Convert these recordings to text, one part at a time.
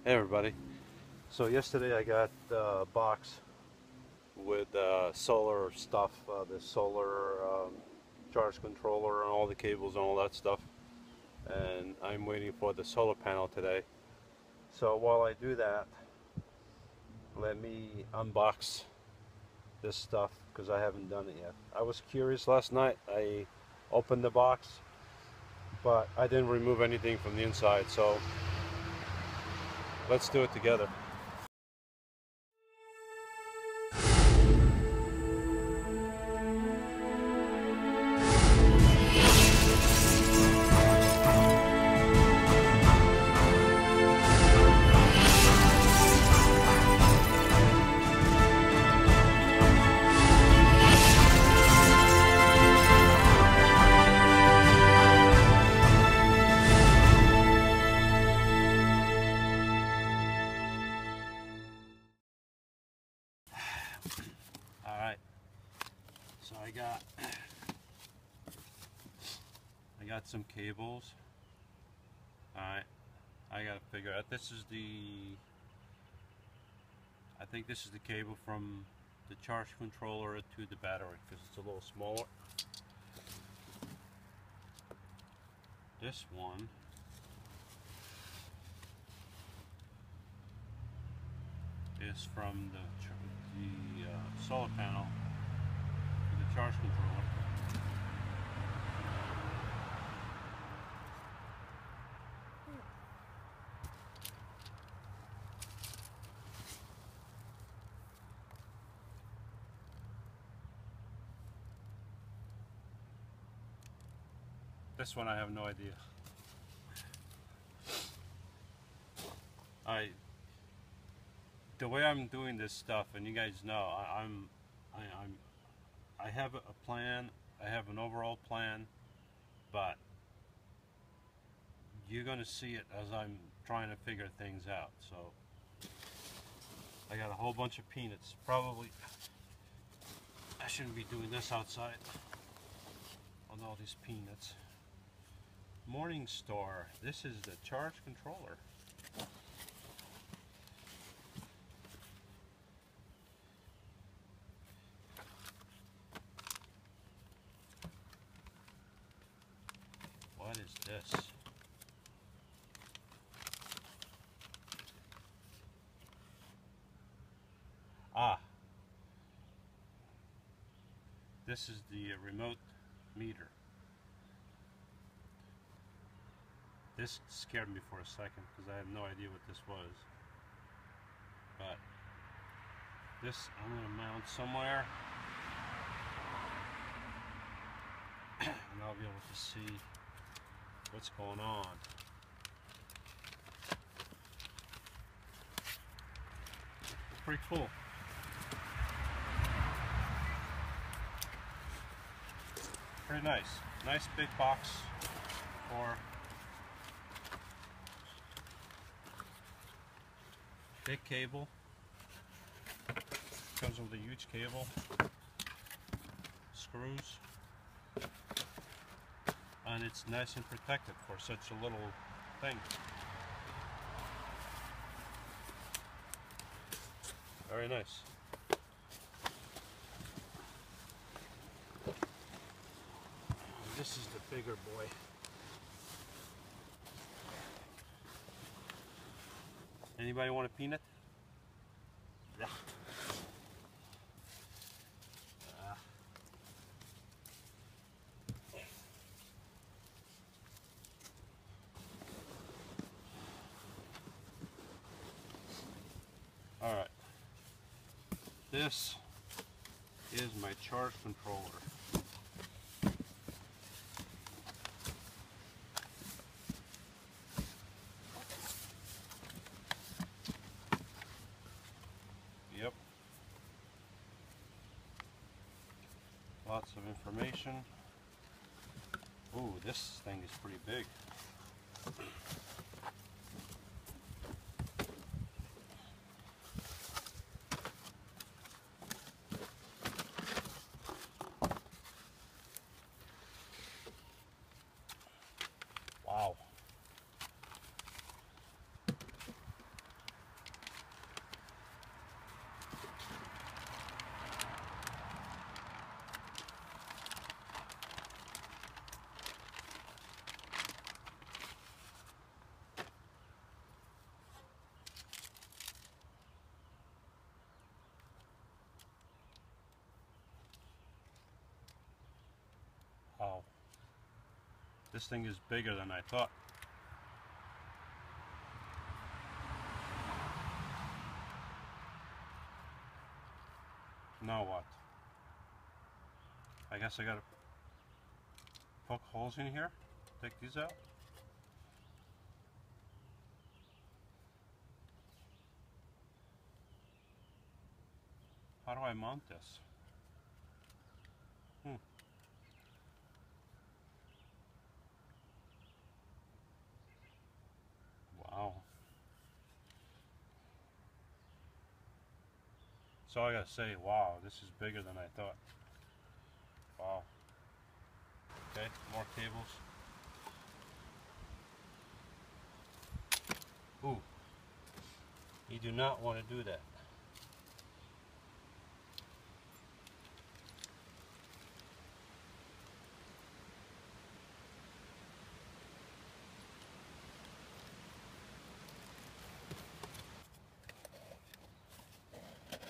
Hey everybody. So yesterday I got a box with solar stuff, the solar charge controller and all the cables and all that stuff. And I'm waiting for the solar panel today. So while I do that, let me unbox this stuff because I haven't done it yet. I was curious last night. I opened the box, but I didn't remove anything from the inside. So let's do it together. All right. So I got some cables. Alright, I gotta figure out, I think this is the cable from the charge controller to the battery because it's a little smaller. This one is from the solar panel to the charge controller. This one I have no idea. The way I'm doing this stuff, and you guys know, I have a plan. I have an overall plan, but you're gonna see it as I'm trying to figure things out. So I got a whole bunch of peanuts. Probably I shouldn't be doing this outside on all these peanuts. Morningstar. This is the charge controller. What is this? Ah, this is the remote meter. This scared me for a second because I had no idea what this was. But this I'm going to mount somewhere and I'll be able to see what's going on. It's pretty cool. Pretty nice. Nice big box for big cable. Comes with a huge cable, screws, and it's nice and protected for such a little thing. Very nice. This is the bigger boy. Anybody want a peanut? Yeah. All right. This is my charge controller. Yep. Lots of information. Ooh, this thing is pretty big. Wow. this thing is bigger than I thought. Now what? I guess I gotta poke holes in here, take these out. How do I mount this? Wow. So I gotta say, wow, this is bigger than I thought. Wow. Okay, more cables. Ooh, you do not want to do that.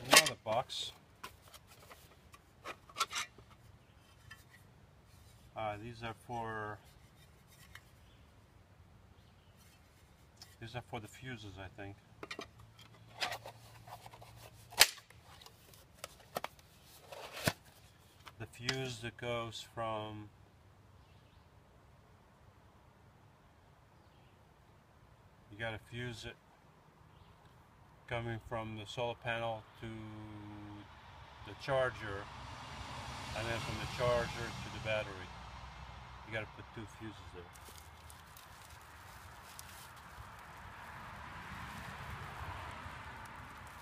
Another box. These are for the fuses, I think. The fuse that goes from you got to fuse it coming from the solar panel to the charger, and then from the charger to the battery. You got to put two fuses there.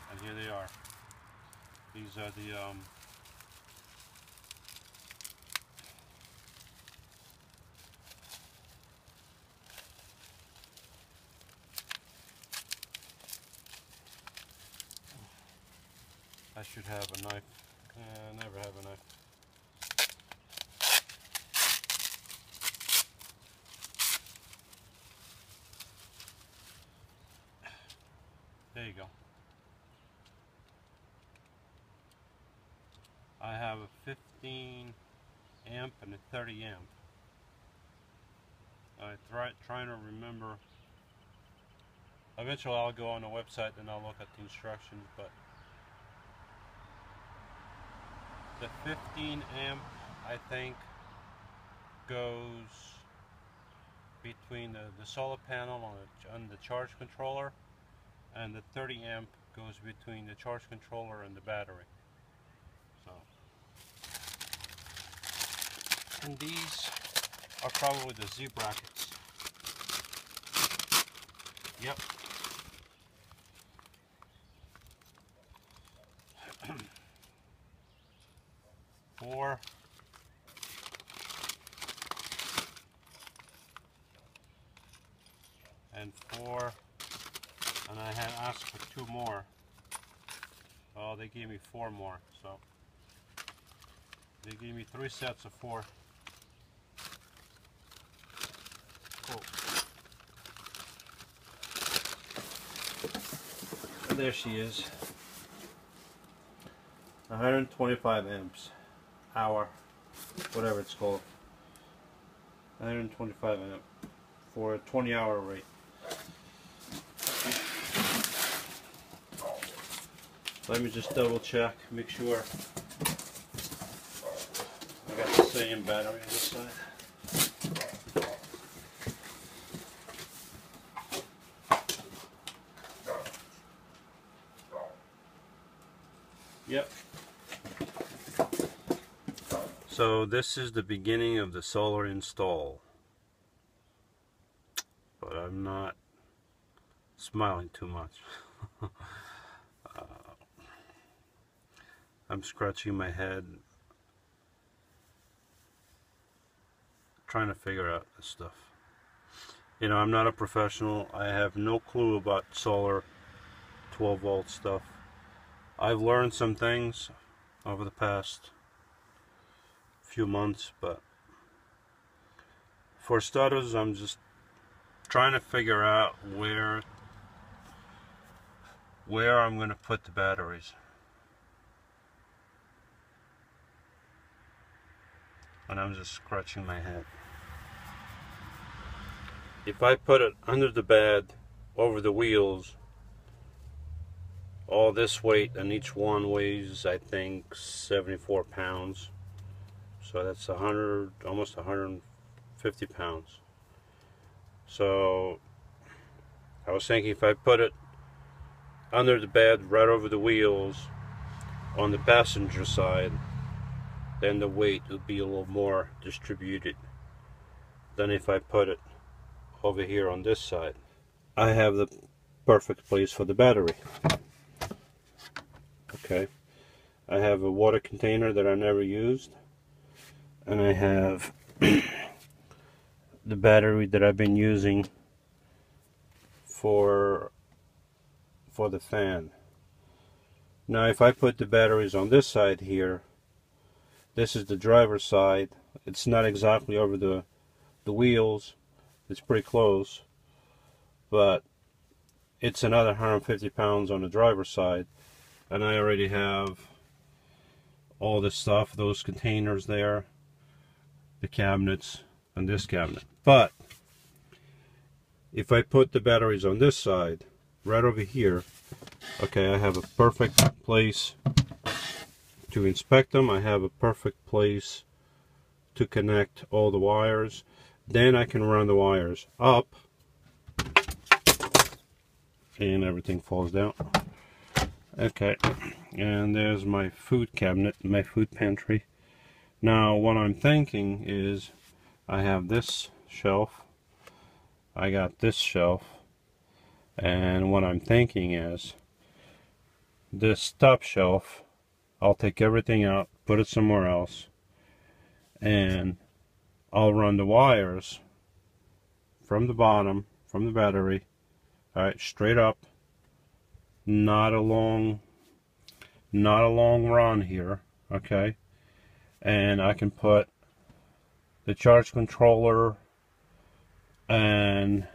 And here they are. These are the I should have a knife. I never have a knife. There you go. I have a 15 amp and a 30 amp. I'm trying to remember. Eventually I'll go on the website and I'll look at the instructions, but the 15 amp I think goes between the solar panel on the charge controller, and the 30 amp goes between the charge controller and the battery. So, and these are probably the Z brackets. Yep. Four. And four. And I had asked for two more. Oh, they gave me four more, so they gave me 3 sets of 4. Cool. And there she is. 125 amps. Hour. Whatever it's called. 125 amp for a 20-hour rate. Let me just double check, make sure I got the same battery on this side. Yep. So this is the beginning of the solar install. But I'm not smiling too much. I'm scratching my head, trying to figure out this stuff. You know, I'm not a professional. I have no clue about solar 12 volt stuff. I've learned some things over the past few months, but for starters, I'm just trying to figure out where I'm going to put the batteries. And I'm just scratching my head. if I put it under the bed, over the wheels, all this weight, and each one weighs, I think, 74 pounds. So that's 100, almost 150 pounds. So I was thinking if I put it under the bed, right over the wheels, on the passenger side, then the weight would be a little more distributed than if I put it over here on this side. I have the perfect place for the battery. Okay, I have a water container that I never used, and I have the battery that I've been using for the fan. Now if I put the batteries on this side here, this is the driver's side. It's not exactly over the wheels, it's pretty close, but it's another 150 pounds on the driver's side, and I already have all this stuff, those containers there, the cabinets, and this cabinet. But if I put the batteries on this side, right over here, okay, I have a perfect place to inspect them. I have a perfect place to connect all the wires. Then I can run the wires up and everything falls down. Okay, and there's my food cabinet, my food pantry. Now what I'm thinking is I have this shelf, I got this shelf, and what I'm thinking is this top shelf, I'll take everything out, put it somewhere else, and I'll run the wires from the bottom, from the battery, alright, straight up, not a long run here, okay, and I can put the charge controller and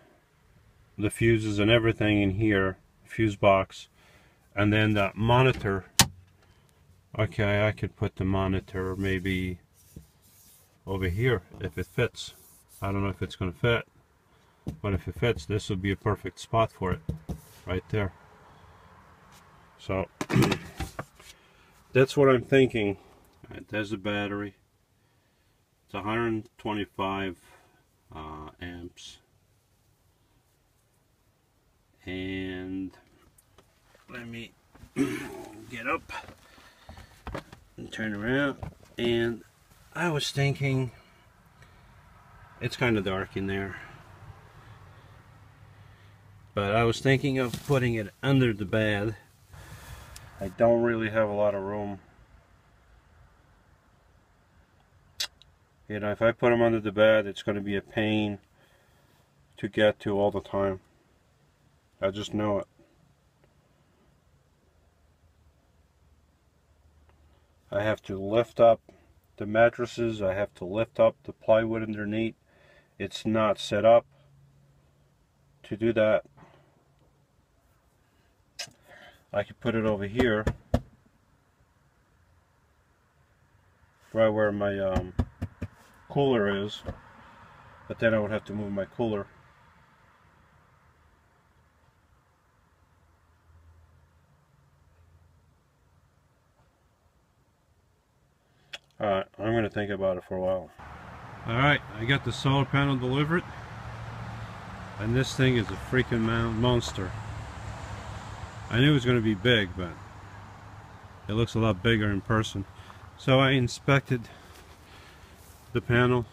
the fuses and everything in here, fuse box, and then that monitor. Okay, I could put the monitor maybe over here if it fits. I don't know if it's going to fit, but if it fits, this would be a perfect spot for it, right there. So that's what I'm thinking. Right, there's the battery. It's 125 amps, and let me get up and turn around. And I was thinking, it's kind of dark in there, but I was thinking of putting it under the bed. I don't really have a lot of room. You know, if I put them under the bed, it's going to be a pain to get to all the time. I just know it. I have to lift up the mattresses, I have to lift up the plywood underneath. It's not set up to do that. I could put it over here, right where my cooler is, but then I would have to move my cooler. Alright, I'm going to think about it for a while. Alright, I got the solar panel delivered, and this thing is a freaking monster. I knew it was going to be big, but it looks a lot bigger in person. So I inspected the panel.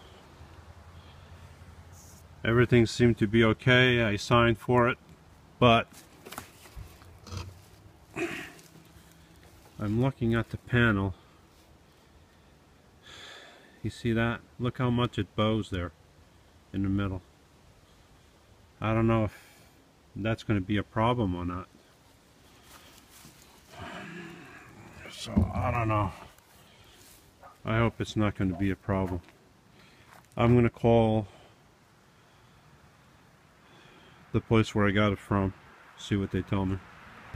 Everything seemed to be okay. I signed for it, but I'm looking at the panel. You see that? Look how much it bows there in the middle. I don't know if that's going to be a problem or not. So I don't know. I hope it's not going to be a problem. I'm going to call the place where I got it from, see what they tell me.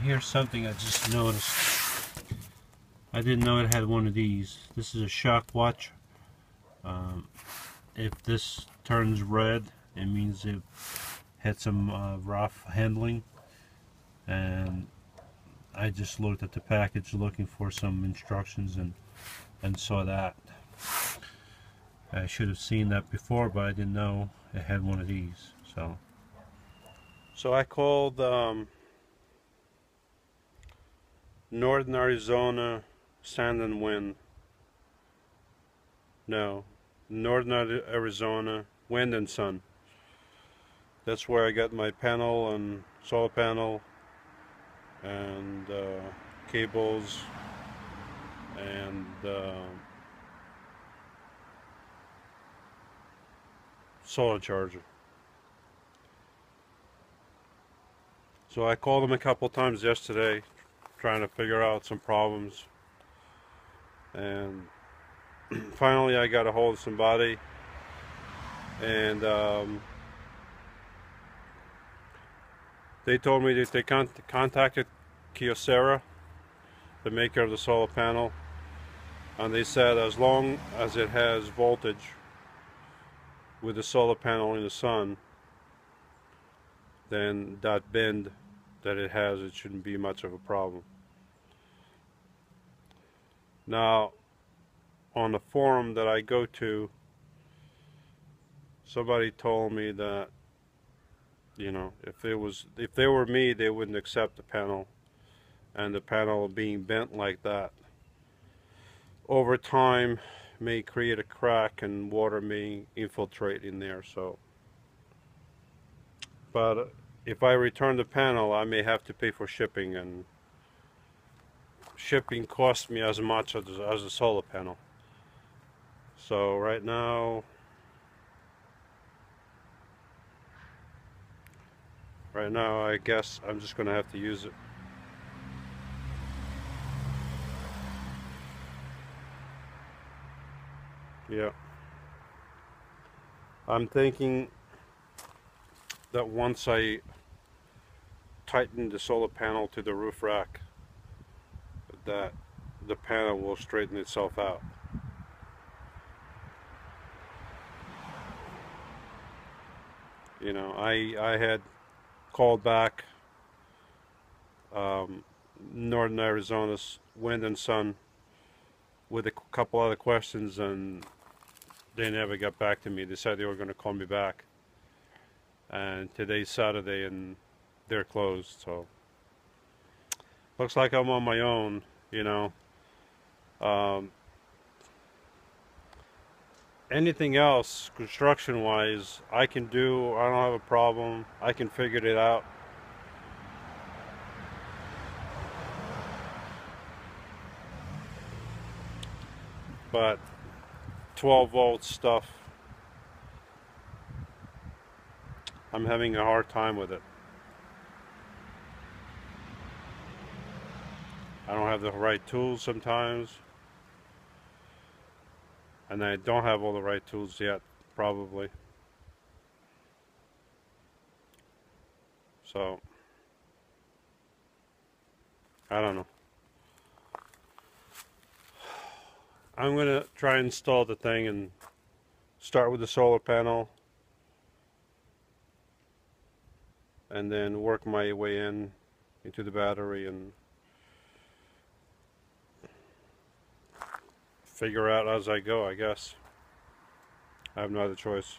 Here's something I just noticed. I didn't know it had one of these. This is a shock watch. If this turns red, it means it had some rough handling, and I just looked at the package looking for some instructions and saw that. I should have seen that before, but I didn't know it had one of these. So I called Northern Arizona Sand and Wind. No, Northern Arizona Wind and Sun. That's where I got my panel and solar panel and cables and solar charger. So I called them a couple times yesterday trying to figure out some problems, and finally I got a hold of somebody, and they told me that they contacted Kyocera, the maker of the solar panel, and they said as long as it has voltage with the solar panel in the sun, then that bend that it has, it shouldn't be much of a problem. Now, on the forum that I go to, somebody told me that, you know, if they were me, they wouldn't accept the panel, and the panel being bent like that over time may create a crack and water may infiltrate in there. So, but if I return the panel, I may have to pay for shipping, and shipping costs me as much as a solar panel. So right now I guess I'm just gonna have to use it. Yeah, I'm thinking that once I tighten the solar panel to the roof rack, that the panel will straighten itself out. You know, I had called back Northern Arizona's Wind and Sun with a couple other questions, and they never got back to me. They said they were going to call me back, and today's Saturday and they're closed, so looks like I'm on my own, you know. Anything else construction wise I can do, I don't have a problem, I can figure it out. But 12-volt stuff, I'm having a hard time with it. I don't have the right tools sometimes, and I don't have all the right tools yet, probably. So I don't know. I'm gonna try and install the thing and start with the solar panel, and then work my way into the battery and figure out as I go, I guess. I have no other choice.